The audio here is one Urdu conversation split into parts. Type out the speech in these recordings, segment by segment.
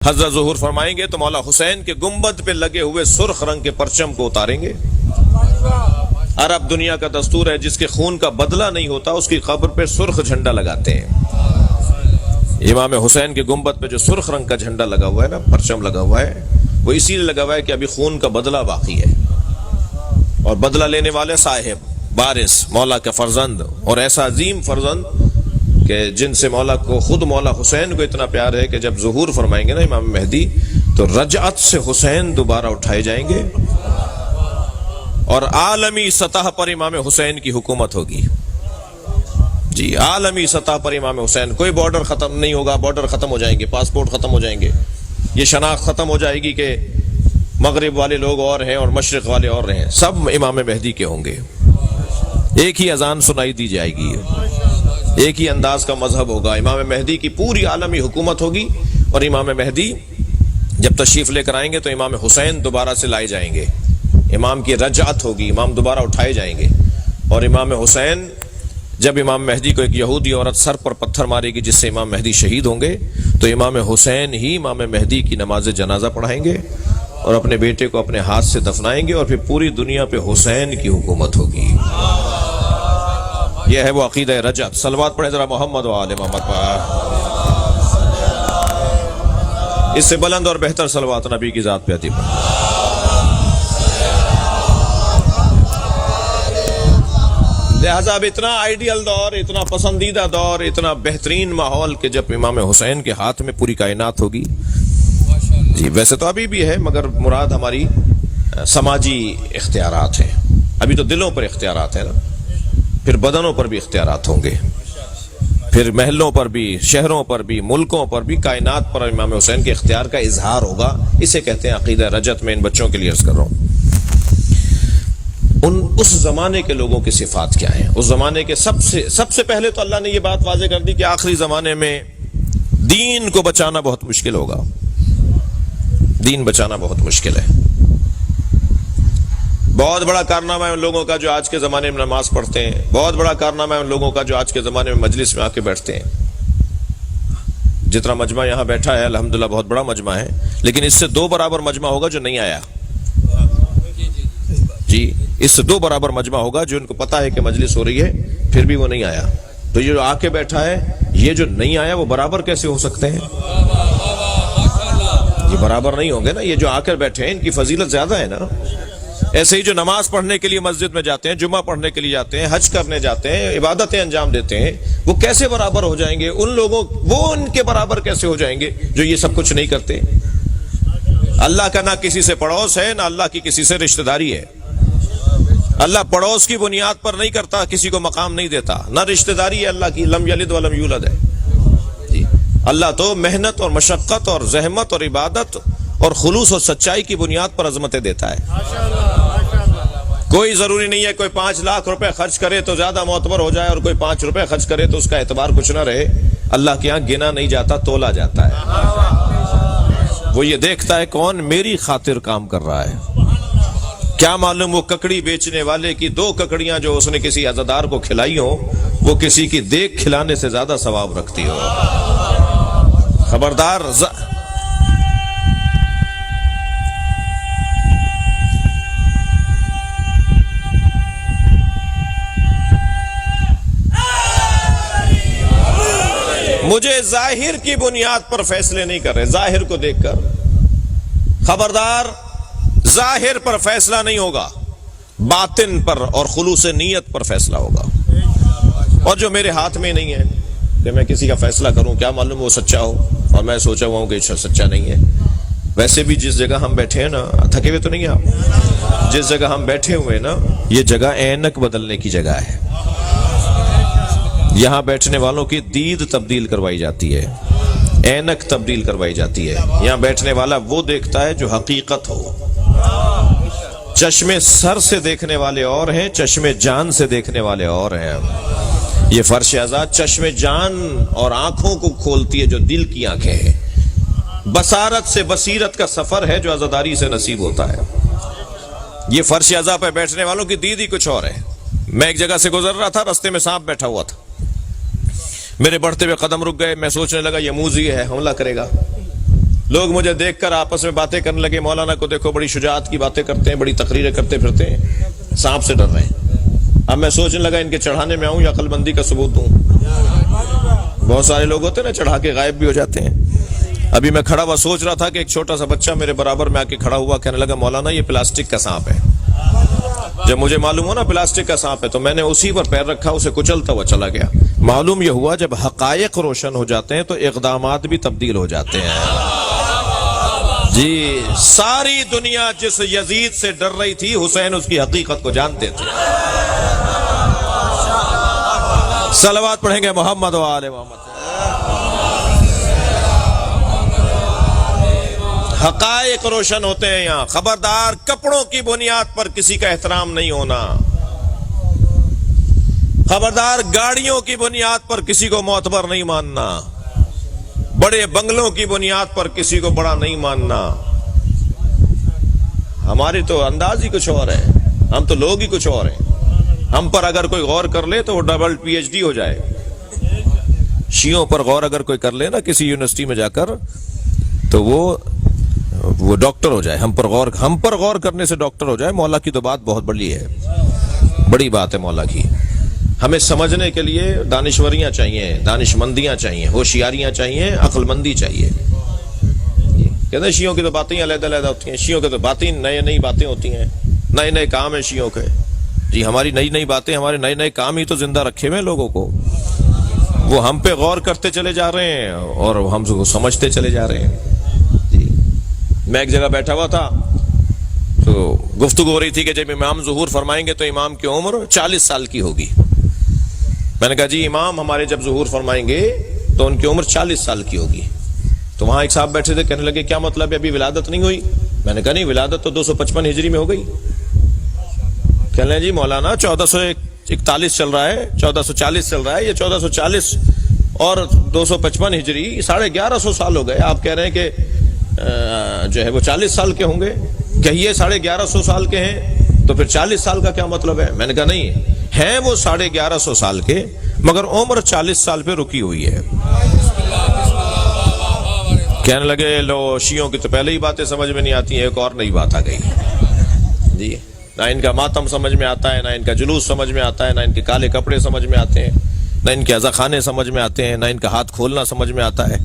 حضرت ظہور فرمائیں گے تو مولا حسین کے گنبد پہ لگے ہوئے سرخ رنگ کے پرچم کو اتاریں گے۔ عرب دنیا کا دستور ہے، جس کے خون کا بدلہ نہیں ہوتا اس کی قبر پہ سرخ جھنڈا لگاتے ہیں۔ امام حسین کے گنبد پہ جو سرخ رنگ کا جھنڈا لگا ہوا ہے نا، پرچم لگا ہوا ہے، وہ اسی لیے لگا ہوا ہے کہ ابھی خون کا بدلہ باقی ہے، اور بدلہ لینے والے صاحب وارث مولا کا فرزند، اور ایسا عظیم فرزند کہ جن سے مولا کو، خود مولا حسین کو اتنا پیار ہے کہ جب ظہور فرمائیں گے نا امام مہدی تو رجعت سے حسین دوبارہ اٹھائے جائیں گے، اور عالمی سطح پر امام حسین کی حکومت ہوگی۔ جی عالمی سطح پر امام حسین، کوئی بارڈر ختم نہیں ہوگا، بارڈر ختم ہو جائیں گے، پاسپورٹ ختم ہو جائیں گے، یہ شناخت ختم ہو جائے گی کہ مغرب والے لوگ اور ہیں اور مشرق والے اور ہیں، سب امام مہدی کے ہوں گے۔ ایک ہی اذان سنائی دی جائے گی، ایک ہی انداز کا مذہب ہوگا، امام مہدی کی پوری عالمی حکومت ہوگی، اور امام مہدی جب تشریف لے کر آئیں گے تو امام حسین دوبارہ سے لائے جائیں گے، امام کی رجعت ہوگی، امام دوبارہ اٹھائے جائیں گے، اور امام حسین جب امام مہدی کو ایک یہودی عورت سر پر پتھر مارے گی جس سے امام مہدی شہید ہوں گے، تو امام حسین ہی امام مہدی کی نماز جنازہ پڑھائیں گے اور اپنے بیٹے کو اپنے ہاتھ سے دفنائیں گے، اور پھر پوری دنیا پہ حسین کی حکومت ہوگی۔ یہ ہے وہ عقیدہ رجعت۔ صلوات پڑھیں ذرا محمد و آل محمد پر۔ اس سے بلند اور بہتر صلوات نبی کی ذات پہ آتی پر۔ لہذا اب اتنا آئیڈیل دور، اتنا پسندیدہ دور، اتنا بہترین ماحول کہ جب امام حسین کے ہاتھ میں پوری کائنات ہوگی۔ جی ویسے تو ابھی بھی ہے، مگر مراد ہماری سماجی اختیارات ہیں، ابھی تو دلوں پر اختیارات ہیں نا، پھر بدنوں پر بھی اختیارات ہوں گے، پھر محلوں پر بھی، شہروں پر بھی، ملکوں پر بھی، کائنات پر امام حسین کے اختیار کا اظہار ہوگا۔ اسے کہتے ہیں عقیدہ رجعت۔ میں ان بچوں کے لیے عرض کر رہا ہوں، اس زمانے کے لوگوں کی صفات کیا ہیں۔ اس زمانے کے سب سے پہلے تو اللہ نے یہ بات واضح کر دی کہ آخری زمانے میں دین کو بچانا بہت مشکل ہوگا، دین بچانا بہت مشکل ہے۔ بہت بڑا کارنامہ ہے ان لوگوں کا جو آج کے زمانے میں نماز پڑھتے ہیں، بہت بڑا کارنامہ ہے ان لوگوں کا جو آج کے زمانے میں مجلس میں آ کے بیٹھتے ہیں۔ جتنا مجمع یہاں بیٹھا ہے الحمدللہ بہت بڑا مجمع ہے، لیکن اس سے 2 برابر مجمع ہوگا جو نہیں آیا۔ جی اس سے 2 برابر مجمع ہوگا جو ان کو پتا ہے کہ مجلس ہو رہی ہے پھر بھی وہ نہیں آیا۔ تو یہ جو آ کے بیٹھا ہے، یہ جو نہیں آیا وہ برابر کیسے ہو سکتے ہیں؟ یہ برابر نہیں ہوں گے نا، یہ جو آ کر بیٹھے ہیں ان کی فضیلت زیادہ ہے نا۔ ایسے ہی جو نماز پڑھنے کے لیے مسجد میں جاتے ہیں، جمعہ پڑھنے کے لیے جاتے ہیں، حج کرنے جاتے ہیں، عبادتیں انجام دیتے ہیں، وہ کیسے برابر ہو جائیں گے ان لوگوں، وہ ان کے برابر کیسے ہو جائیں گے جو یہ سب کچھ نہیں کرتے؟ اللہ کا نہ کسی سے پڑوس ہے، نہ اللہ کی کسی سے رشتہ داری ہے۔ اللہ پڑوس کی بنیاد پر نہیں کرتا، کسی کو مقام نہیں دیتا، نہ رشتہ داری ہے اللہ کی، لم یلد ولم یولد ہے۔ جی اللہ تو محنت اور مشقت اور زحمت اور عبادت اور خلوص اور سچائی کی بنیاد پر عظمتیں دیتا ہے۔ کوئی ضروری نہیں ہے کوئی 5 لاکھ روپے خرچ کرے تو زیادہ معتبر ہو جائے، اور کوئی 5 روپے خرچ کرے تو اس کا اعتبار کچھ نہ رہے۔ اللہ کے یہاں گنا نہیں جاتا، تولا جاتا ہے۔ وہ یہ دیکھتا ہے کون میری خاطر کام کر رہا ہے۔ کیا معلوم وہ ککڑی بیچنے والے کی 2 ککڑیاں جو اس نے کسی عزادار کو کھلائی ہو، وہ کسی کی دیکھ کھلانے سے زیادہ ثواب رکھتی ہو۔ خبردار۔ مجھے ظاہر کی بنیاد پر فیصلے نہیں کر رہے، ظاہر کو دیکھ کر۔ خبردار، ظاہر پر فیصلہ نہیں ہوگا، باطن پر اور خلوص نیت پر فیصلہ ہوگا۔ اور جو میرے ہاتھ میں نہیں ہے کہ میں کسی کا فیصلہ کروں، کیا معلوم وہ سچا ہو اور میں سوچا ہوا ہوں کہ سچا نہیں ہے۔ ویسے بھی جس جگہ ہم بیٹھے ہیں نا، تھکے ہوئے تو نہیں ہیں آپ؟ جس جگہ ہم بیٹھے ہوئے نا، یہ جگہ اینک بدلنے کی جگہ ہے۔ یہاں بیٹھنے والوں کی دید تبدیل کروائی جاتی ہے، اینک تبدیل کروائی جاتی ہے۔ یہاں بیٹھنے والا وہ دیکھتا ہے جو حقیقت ہو۔ چشمے سر سے دیکھنے والے اور ہیں، چشمے جان سے دیکھنے والے اور ہیں۔ یہ فرش ازا چشمے جان اور آنکھوں کو کھولتی ہے جو دل کی آنکھیں ہیں۔ بصارت سے بصیرت کا سفر ہے جو عزاداری سے نصیب ہوتا ہے۔ یہ فرش ازا پہ بیٹھنے والوں کی دید ہی کچھ اور ہے۔ میں ایک جگہ سے گزر رہا تھا، رستے میں سانپ بیٹھا ہوا تھا، میرے بڑھتے ہوئے قدم رک گئے، میں سوچنے لگا یہ موذی ہے، حملہ کرے گا۔ لوگ مجھے دیکھ کر آپس میں باتیں کرنے لگے، مولانا کو دیکھو بڑی شجاعت کی باتیں کرتے ہیں، بڑی تقریریں کرتے پھرتے ہیں، سانپ سے ڈر رہے ہیں۔ اب میں سوچنے لگا ان کے چڑھانے میں آؤں یا عقل مندی کا ثبوت دوں۔ بہت سارے لوگ ہوتے ہیں نا چڑھا کے غائب بھی ہو جاتے ہیں۔ ابھی میں کھڑا ہوا سوچ رہا تھا کہ ایک چھوٹا سا بچہ میرے برابر میں آ کے کھڑا ہوا، کہنے لگا مولانا یہ پلاسٹک کا سانپ ہے۔ جب مجھے معلوم ہوا نا پلاسٹک کا سانپ ہے تو میں نے اسی پر پیر رکھا، اسے کچلتا ہوا چلا گیا۔ معلوم یہ ہوا جب حقائق روشن ہو جاتے ہیں تو اقدامات بھی تبدیل ہو جاتے ہیں۔ جی ساری دنیا جس یزید سے ڈر رہی تھی، حسین اس کی حقیقت کو جانتے تھے۔ صلوات پڑھیں گے محمد و آل محمد۔ حقائق روشن ہوتے ہیں یہاں۔ خبردار کپڑوں کی بنیاد پر کسی کا احترام نہیں ہونا، خبردار گاڑیوں کی بنیاد پر کسی کو معتبر نہیں ماننا، بڑے بنگلوں کی بنیاد پر کسی کو بڑا نہیں ماننا۔ ہماری تو انداز ہی کچھ اور ہے، ہم تو لوگ ہی کچھ اور ہیں۔ ہم پر اگر کوئی غور کر لے تو وہ ڈبل پی ایچ ڈی ہو جائے۔ شیعوں پر غور اگر کوئی کر لے نا کسی یونیورسٹی میں جا کر تو وہ ڈاکٹر ہو جائے۔ ہم پر غور کرنے سے ڈاکٹر ہو جائے۔ مولا کی تو بات بہت بڑی ہے، بڑی بات ہے مولا کی۔ ہمیں سمجھنے کے لیے دانشوریاں چاہیے، دانش مندیاں چاہیے، ہوشیاریاں چاہیے، عقل مندی چاہیے۔ کہتے ہیں شیعوں کی تو باتیں علیحدہ علیحدہ ہوتی ہیں، شیعوں کی تو باتیں نئی باتیں ہوتی ہیں، نئے نئے کام ہیں شیعوں کے۔ جی ہماری نئی باتیں، ہمارے نئے کام ہی تو زندہ رکھے ہوئے ہیں لوگوں کو۔ وہ ہم پہ غور کرتے چلے جا رہے ہیں اور ہم کو سمجھتے چلے جا رہے ہیں۔ جی میں ایک جگہ بیٹھا ہوا تھا تو گفتگو ہو رہی تھی کہ جب امام ظہور فرمائیں گے تو امام کی عمر 40 سال کی ہوگی۔ میں نے کہا جی امام ہمارے جب ظہور فرمائیں گے تو ان کی عمر 40 سال کی ہوگی۔ تو وہاں ایک صاحب بیٹھے تھے، کہنے لگے کیا مطلب ہے ابھی ولادت نہیں ہوئی؟ میں نے کہا نہیں، ولادت تو 255 ہجری میں ہو گئی۔ کہنے لگے جی مولانا 1441 چل رہا ہے، 1440 چل رہا ہے، یہ 1440 اور 255 ہجری 1150 سال ہو گئے۔ آپ کہہ رہے ہیں کہ جو ہے وہ 40 سال کے ہوں گے، کہیے 1150 سال کے ہیں تو پھر 40 سال کا کیا مطلب ہے؟ میں نے کہا نہیں، ہیں وہ 1150 سال کے مگر عمر 40 سال پہ رکی ہوئی ہے۔ کہنے لگے لو شیعوں کی تو پہلے ہی باتیں سمجھ میں نہیں آتی ہیں، ایک اور نئی بات آ گئی۔ جی نہ ان کا ماتم سمجھ میں آتا ہے، نہ ان کا جلوس سمجھ میں آتا ہے، نہ ان کے کالے کپڑے سمجھ میں آتے ہیں، نہ ان کے عزاخانے سمجھ میں آتے ہیں، نہ ان کا ہاتھ کھولنا سمجھ میں آتا ہے۔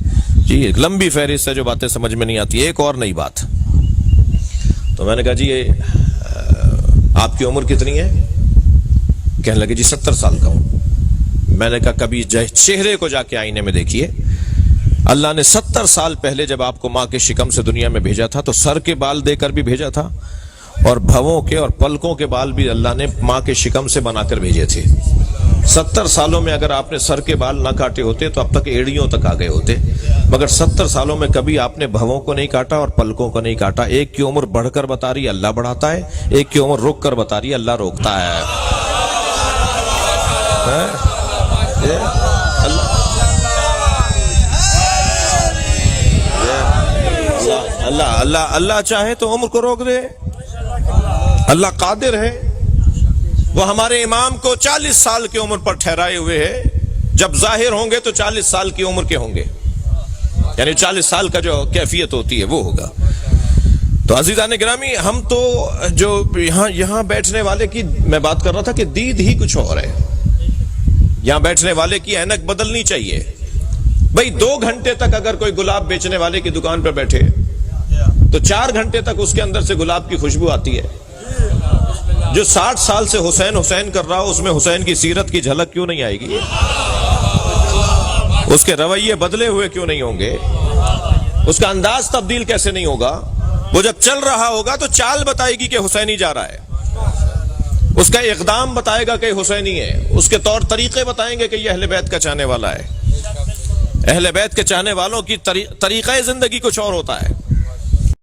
جی ایک لمبی فہرست ہے جو باتیں سمجھ میں نہیں آتی، ایک اور نئی بات۔ تو میں نے کہا جی آپ کی عمر کتنی ہے؟ کہنے لگے جی 70 سال کا ہوں۔ میں نے کہا کبھی چہرے کو جا کے آئینے میں دیکھیے، اللہ نے 70 سال پہلے جب آپ کو ماں کے شکم سے دنیا میں بھیجا تھا تو سر کے بال دے کر بھی بھیجا تھا اور بھووں کے اور پلکوں کے بال بھی اللہ نے ماں کے شکم سے بنا کر بھیجے تھے۔ 70 سالوں میں اگر آپ نے سر کے بال نہ کاٹے ہوتے تو اب تک ایڑیوں تک آ گئے ہوتے، مگر 70 سالوں میں کبھی آپ نے بھووں کو نہیں کاٹا اور پلکوں کو نہیں کاٹا۔ ایک کی عمر بڑھ کر بتا رہی ہے اللہ بڑھاتا ہے، ایک کی عمر رک کر بتا رہی ہے اللہ روکتا ہے۔ اللہ چاہے تو عمر کو روک دے، اللہ قادر ہے۔ وہ ہمارے امام کو 40 سال کی عمر پر ٹھہرائے ہوئے ہے، جب ظاہر ہوں گے تو 40 سال کی عمر کے ہوں گے، یعنی 40 سال کا جو کیفیت ہوتی ہے وہ ہوگا۔ تو عزیزان گرامی، ہم تو جو یہاں بیٹھنے والے کی میں بات کر رہا تھا کہ دید ہی کچھ اور ہے۔ یہاں بیٹھنے والے کی اینک بدلنی چاہیے۔ بھئی 2 گھنٹے تک اگر کوئی گلاب بیچنے والے کی دکان پر بیٹھے تو 4 گھنٹے تک اس کے اندر سے گلاب کی خوشبو آتی ہے۔ جو 60 سال سے حسین کر رہا ہو اس میں حسین کی سیرت کی جھلک کیوں نہیں آئے گی؟ اس کے رویے بدلے ہوئے کیوں نہیں ہوں گے؟ اس کا انداز تبدیل کیسے نہیں ہوگا؟ وہ جب چل رہا ہوگا تو چال بتائے گی کہ حسینی جا رہا ہے، اس کا اقدام بتائے گا کہ حسینی ہے، اس کے طور طریقے بتائیں گے کہ یہ اہل بیت کا چاہنے والا ہے۔ اہل بیت کے چاہنے والوں کی طریقہ زندگی کچھ اور ہوتا ہے۔